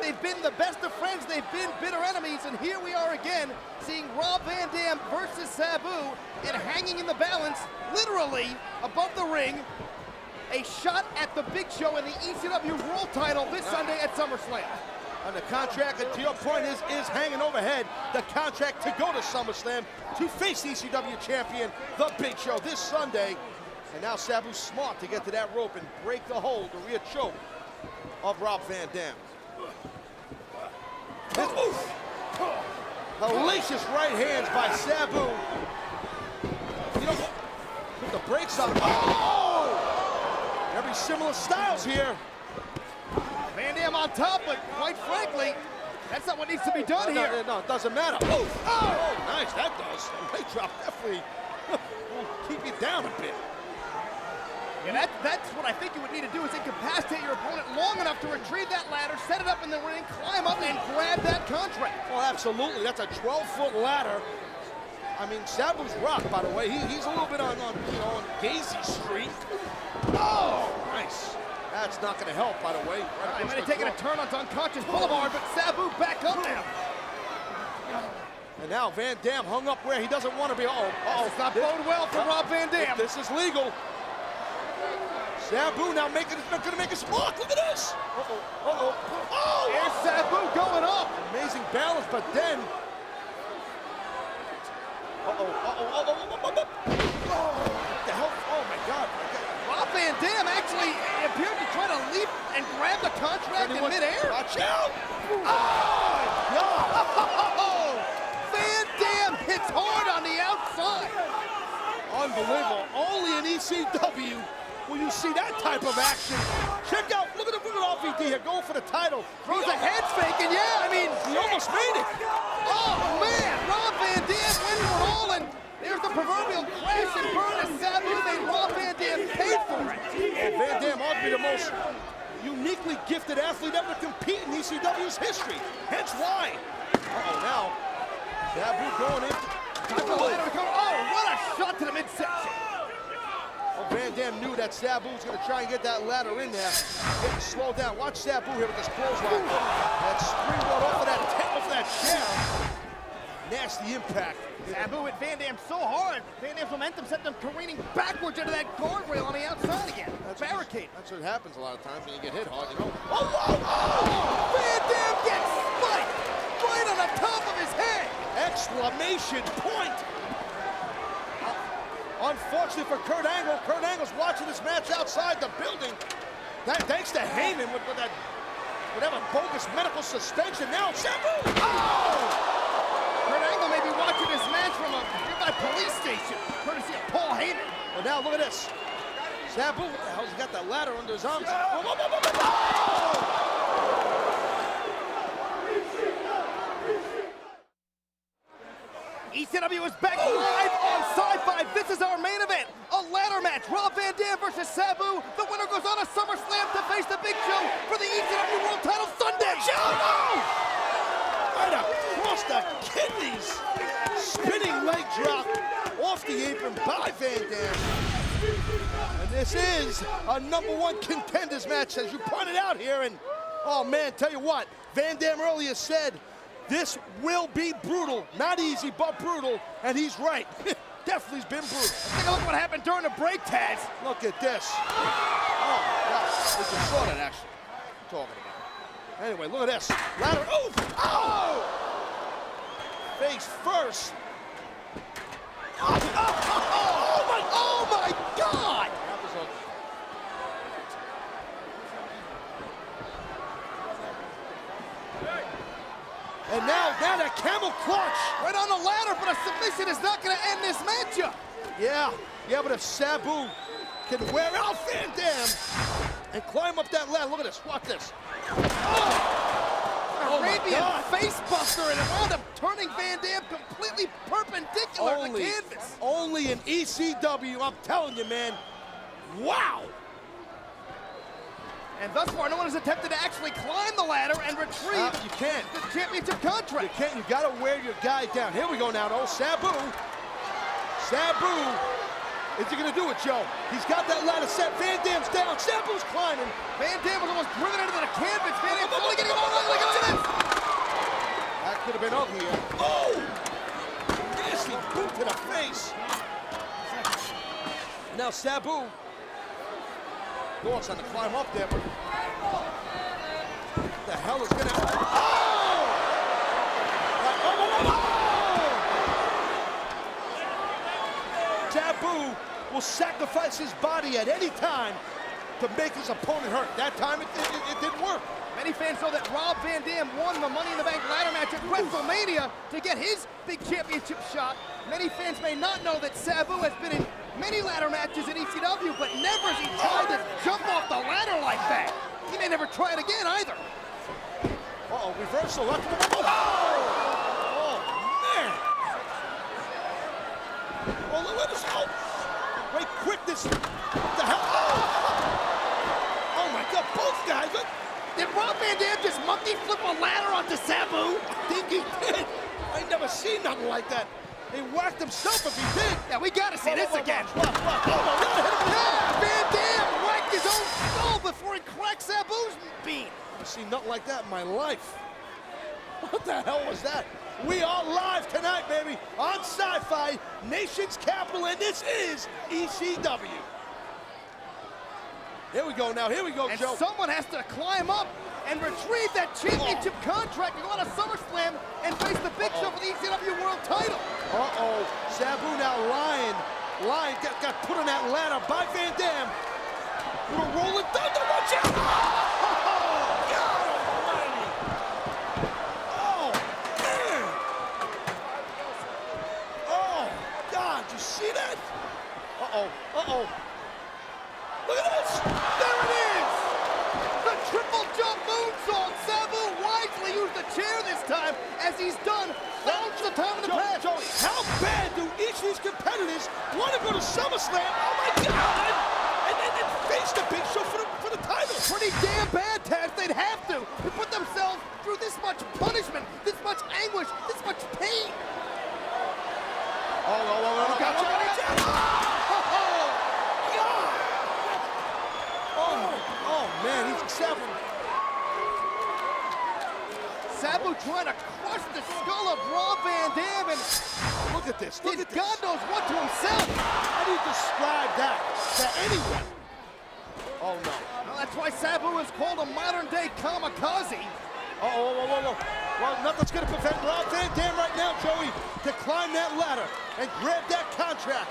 they've been the best of friends, they've been bitter enemies, and here we are again, seeing Rob Van Dam versus Sabu, and hanging in the balance, literally, above the ring, a shot at the Big Show and the ECW World title this Sunday at SummerSlam. And the contract, to your point, is hanging overhead. The contract to go to SummerSlam to face ECW Champion, the Big Show, this Sunday. And now Sabu's smart to get to that rope and break the hold, the rear choke of Rob Van Dam. Hellacious right hands by Sabu. You know, put the brakes on. Oh! Very similar styles here. Van Dam on top, but quite frankly, that's not what needs to be done here. No, it doesn't matter. Oh, nice, that does. A leg drop definitely will keep you down a bit. Yeah, that's what I think you would need to do, is incapacitate your opponent long enough to retrieve that ladder, set it up in the ring, climb up, and grab that contract. Well, absolutely. That's a 12-foot ladder. I mean, Sabu's rock, by the way. He's a little bit on Gazy Street. Oh, nice. That's not going to help, by the way. Right, might have taken a turn onto Unconscious Boulevard, but Sabu back up now. And now Van Dam hung up where he doesn't want to be. This does not bode well for Rob Van Dam. This is legal. Sabu now going to make a spark. Look at this. Oh! Here's Sabu going up. Amazing balance, but then. What the hell? Oh my God. Rob Van Dam actually appeared to try to leap and grab the contract in midair. Watch out! Oh! Van Dam hits hard on the outside. Unbelievable. Only in ECW will you see that type of action. Check out, look at RVD here, going for the title. Throws a head fake, and yeah, I mean, he almost made it. Oh man, Rob Van Dam went for it all, and there's the proverbial crash and burn as Sabu made Rob Van Dam pay for it. And Van Dam ought to be the most uniquely gifted athlete ever to compete in ECW's history. Hence why. Now, Sabu going in. Oh, what a shot to the midsection. Well, Van Dam knew that Sabu was going to try and get that ladder in there. Getting slowed down. Watch Sabu here with this clothesline. That springboard off of that chair. Nasty impact. Sabu hit Van Dam so hard, Van Dam's momentum sent them careening backwards into that guardrail on the outside again. Barricade. That's what happens a lot of times when you get hit hard, you know. Van Dam gets spiked right on the top of his head. Exclamation point. Unfortunately for Kurt Angle's watching this match outside the building. Thanks to Heyman with that whatever bogus medical suspension. Now Sabu. Kurt Angle may be watching this match from a nearby police station, courtesy of Paul Heyman. Well, now look at this. Sabu, what the hell's he got that ladder under his arms? ECW is back live on Sci-Fi. This is our main event, a ladder match. Rob Van Dam versus Sabu. The winner goes on a SummerSlam to face the Big Show for the ECW World title Sunday. Right across the kidneys. Spinning leg drop off the apron by Van Dam. And this is a #1 contenders match, as you pointed out here. And, oh man, tell you what, Van Dam earlier said, this will be brutal. Not easy, but brutal. And he's right. Definitely's been brutal. Take a look at what happened during the break, Taz. Look at this. Oh, my God. We just saw that, actually. I'm talking about. Anyway, look at this. Ladder. Oh! Face first. Oh, my God! That was a... And now that camel clutch. Right on the ladder, but a submission is not going to end this matchup. Yeah, but if Sabu can wear out Van Dam and climb up that ladder, look at this, watch this. Arabian face buster, and it wound up turning Van Dam completely perpendicular to the canvas. Only in ECW, I'm telling you, man. Wow. And thus far, no one has attempted to actually climb the ladder and retrieve you can't. the championship contract. You can't. You got to wear your guy down. Here we go now, though. Sabu. Is he going to do it, Joe? He's got that ladder set. Van Dam's down. Sabu's climbing. Van Dam was almost driven into the canvas. Van Dam only getting him all the way. could have been ugly here. Oh! Nasty boot to the face. Now Sabu. Dog's on the climb up there, but what the hell is gonna... Oh! Sabu will sacrifice his body at any time to make his opponent hurt. That time it didn't work. Many fans know that Rob Van Dam won the Money in the Bank ladder match at WrestleMania to get his big championship shot. Many fans may not know that Sabu has been in many ladder matches in ECW, but never has he tried to jump off the ladder like that. He may never try it again either. Uh-oh, reversal. Oh, man. Oh, let us go. Wait, quick, this. What the hell? Oh, my God, both guys. Did Rob Van Dam just monkey flip a ladder onto Sabu? I think he did. I ain't never seen nothing like that. He whacked himself if he did. Yeah, we gotta see this again. Watch. Yeah, Van Dam whacked his own skull before he cracked Sabu's bean. I've seen nothing like that in my life. What the hell was that? We are live tonight, baby, on Sci-Fi, Nation's Capital, and this is ECW. Here we go now, here we go, and Joe. Someone has to climb up and retrieve that championship contract and go on a SummerSlam and face the Big Show for the ECW World title. Uh-oh, Sabu now lying, got put on that ladder by Van Dam. Little rolling thunder, watch out! Oh, God almighty! Oh, man! Oh, God, you see that? Uh-oh. Look at this! There it is! The triple jump moonsault. Sabu wisely used the chair this time, as he's done thousands of times in the past. Joey, how bad do each of these competitors want to go to SummerSlam? Oh my God! And face the Big Show for the title. Pretty damn bad, Taz. They'd have to put themselves through this much punishment, this much anguish, this much pain. Oh, gotcha. Oh, man, he's Sabu. Sabu trying to crush the skull of Rob Van Dam, and look at this. God knows what to himself. How do you describe that to anyone? Oh, no. Well, that's why Sabu is called a modern-day kamikaze. Well, nothing's going to prevent Rob Van Dam right now, Joey, to climb that ladder and grab that contract.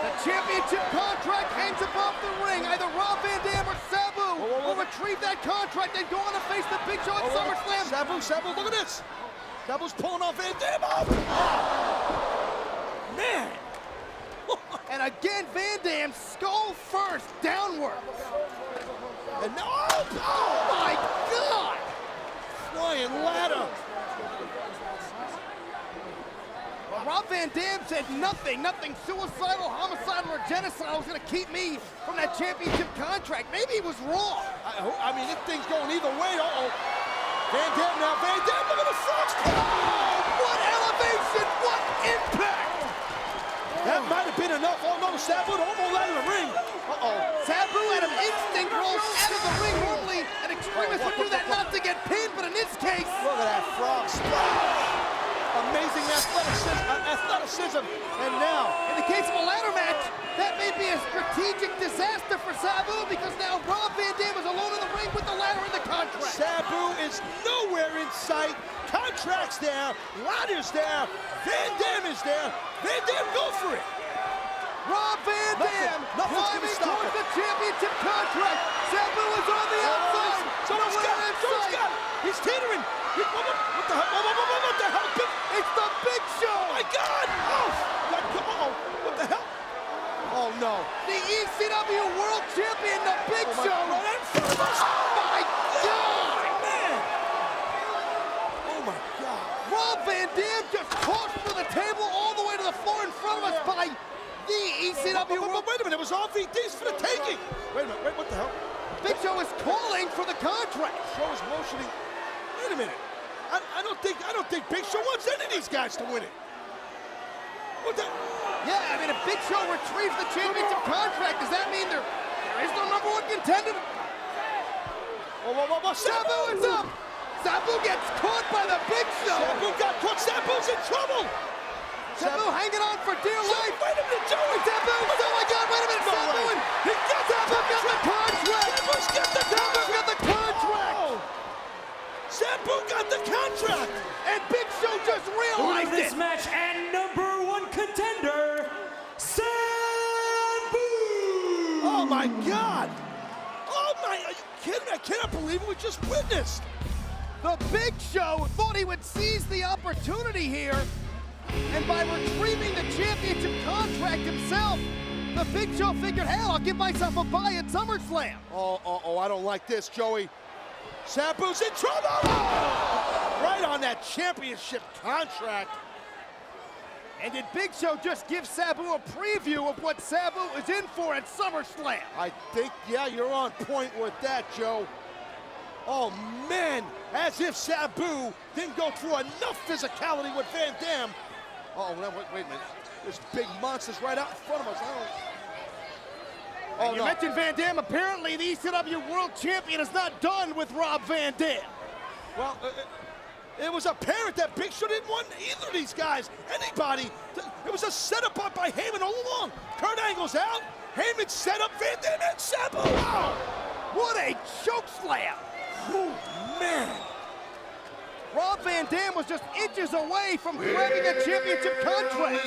The championship contract hangs above the ring. Either Rob Van Dam or Sabu will retrieve that contract and go on to face the Big Show at SummerSlam. Sabu, look at this. Sabu's pulling off Van Dam off. Oh. Man. And again, Van Dam skull first, downward. And now, oh my God! Flying ladder. Well, Rob Van Dam said nothing suicidal, homicidal, or genocidal was going to keep me from that championship contract. Maybe he was wrong. I mean, this thing's going either way. Van Dam now, Van Dam, look at the front. Oh, what elevation, what impact! That might have been enough. Oh no, Sabu almost out of the ring. Sabu had an instinct roll out of the ring. Normally, an extremist would do that not to get pinned, but in this case... Look at that frog splash. Amazing athleticism. And now, in the case of a ladder match, that may be a strategic disaster for Sabu, because now Rob Van Dam is alone in the ring with the ladder and the contract. Sabu is nowhere in sight. Contract's there, ladder's there, Van Dam is there. Van Dam, go for it. Rob Van Dam climbing towards the championship contract. Sabu is on the outside. Joe's got it. He's teetering. What the hell? It's the Big Show. Oh my God. What the hell? Oh no. The ECW World Champion, the Big Show. Right in front of us. Oh my God. Man. Oh my God. Rob Van Dam just tossed to the table all the way to the floor in front of us by the ECW World. Wait a minute, it was RVD's for the taking. Wait a minute, what the hell? Big Show is calling for the contract. Show is motioning. Wait a minute. I don't think Big Show wants any of these guys to win it. What the? Yeah, I mean, if Big Show retrieves the championship contract, does that mean there is no #1 contender? Sabu is up. Sabu gets caught by the Big Show. Sabu got caught. Sabu's in trouble. Sabu hanging on for dear life. Wait a minute, Joey. Sabu, oh my God, wait a minute. No Sabu, way. and he got the contract. Sabu's got the Sabu's got the contract. Oh. Sabu got the contract. And Big Show just Winner realized of this it. match and #1 contender, Sabu! Oh my God. Oh my, are you kidding me? I cannot believe what we just witnessed. The Big Show thought he would seize the opportunity here, and by retrieving the championship contract himself, the Big Show figured, hell, I'll give myself a bye at SummerSlam. Oh, I don't like this, Joey. Sabu's in trouble! Oh! Right on that championship contract. And did Big Show just give Sabu a preview of what Sabu is in for at SummerSlam? I think, yeah, you're on point with that, Joe. Oh, man, as if Sabu didn't go through enough physicality with Van Dam. Oh, wait a minute. This big monster's right out in front of us. You mentioned Van Dam. Apparently, the ECW World Champion is not done with Rob Van Dam. Well, it was apparent that Big Show didn't want either of these guys, anybody. It was a setup by Heyman all along. Kurt Angle's out. Heyman set up Van Dam and Sabu. Wow. What a choke slam. Oh, man. Rob Van Dam was just inches away from grabbing a championship contract.